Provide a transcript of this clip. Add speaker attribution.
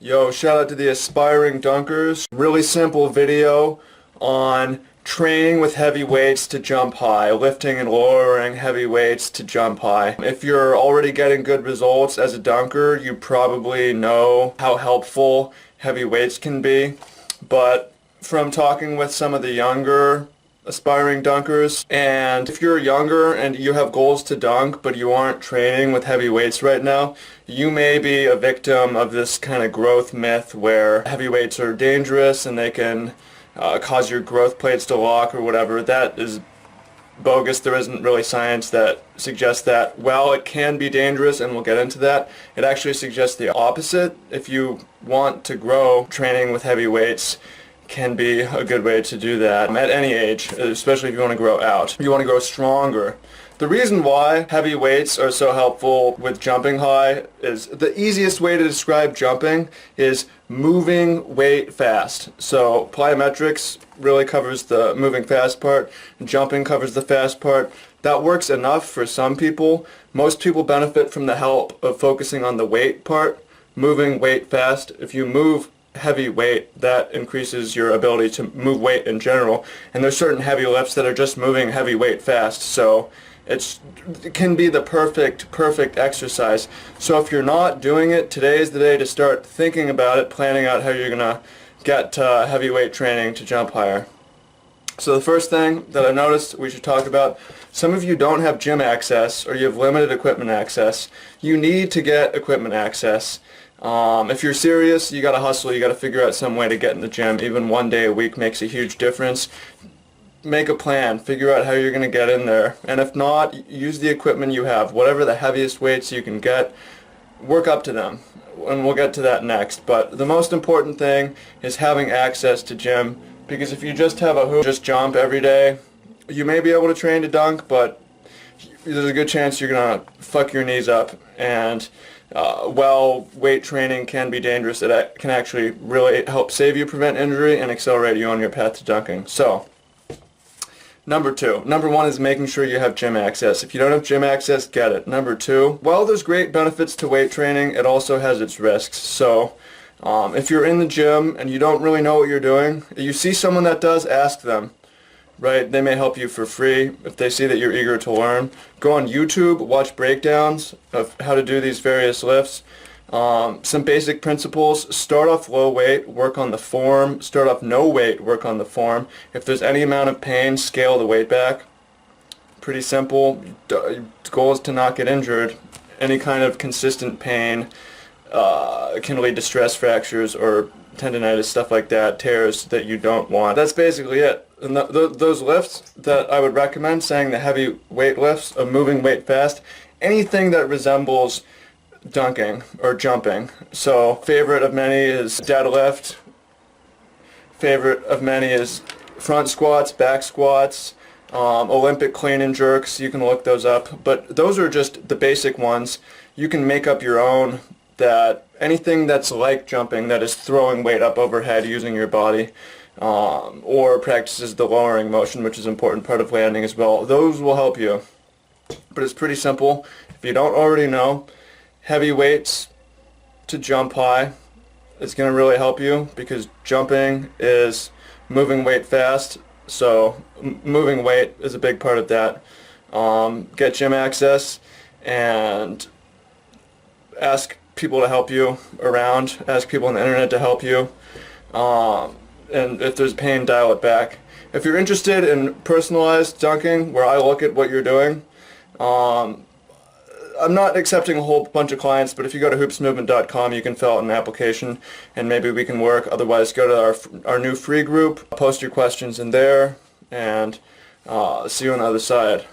Speaker 1: Yo, shout out to the aspiring dunkers. Really simple video on training with heavy weights to jump high, lifting and lowering heavy weights to jump high. If you're already getting good results as a dunker, you probably know how helpful heavy weights can be. But from talking with some of the younger aspiring dunkers, and if you're younger and you have goals to dunk but you aren't training with heavy weights right now, you may be a victim of this kind of growth myth where heavy weights are dangerous and they can cause your growth plates to lock or whatever. That is bogus. There isn't really science that suggests that. Well, it can be dangerous, and we'll get into that. It actually suggests the opposite. If you want to grow, training with heavy weights can be a good way to do that at any age, especially if you want to grow out. You want to grow stronger. The reason why heavy weights are so helpful with jumping high is the easiest way to describe jumping is moving weight fast. So plyometrics really covers the moving fast part, and jumping covers the fast part. That works enough for some people. Most people benefit from the help of focusing on the weight part, moving weight fast. If you move heavy weight, that increases your ability to move weight in general, and there's certain heavy lifts that are just moving heavy weight fast, so it can be the perfect exercise. So if you're not doing it, today is the day to start thinking about it, planning out how you're gonna get heavy weight training to jump higher. So the first thing that I noticed we should talk about, some of you don't have gym access or you have limited equipment access. You need to get equipment access. If you're serious, you gotta hustle, you gotta figure out some way to get in the gym. Even one day a week makes a huge difference. Make a plan, figure out how you're gonna get in there. And if not, use the equipment you have. Whatever the heaviest weights you can get, work up to them. And we'll get to that next. But the most important thing is having access to gym, because if you just have a hoop, just jump every day, you may be able to train to dunk, but there's a good chance you're gonna fuck your knees up. And while weight training can be dangerous, it can actually really help save you, prevent injury, and accelerate you on your path to dunking. So, number one is making sure you have gym access. If you don't have gym access, get it. Number two, while there's great benefits to weight training, it also has its risks. So, if you're in the gym and you don't really know what you're doing, you see someone that does, ask them. Right? They may help you for free if they see that you're eager to learn. Go on YouTube, watch breakdowns of how to do these various lifts. Some basic principles: start off low weight, work on the form. Start off no weight, work on the form. If there's any amount of pain, scale the weight back. Pretty simple. The goal is to not get injured. Any kind of consistent pain can lead to stress fractures or tendonitis, stuff like that, tears that you don't want. That's basically it. And those lifts that I would recommend, saying the heavy weight lifts of moving weight fast, anything that resembles dunking or jumping. So favorite of many is deadlift, favorite of many is front squats, back squats, Olympic clean and jerks. You can look those up, but those are just the basic ones. You can make up your own. That anything that's like jumping, that is throwing weight up overhead using your body, or practices the lowering motion, which is an important part of landing as well, those will help you. But it's pretty simple. If you don't already know, heavy weights to jump high is going to really help you, because jumping is moving weight fast, so moving weight is a big part of that. Get gym access and ask people to help you around, ask people on the internet to help you, and if there's pain, dial it back. If you're interested in personalized dunking, where I look at what you're doing, I'm not accepting a whole bunch of clients, but if you go to hoopsmovement.com, you can fill out an application and maybe we can work. Otherwise, go to our new free group, post your questions in there, and see you on the other side.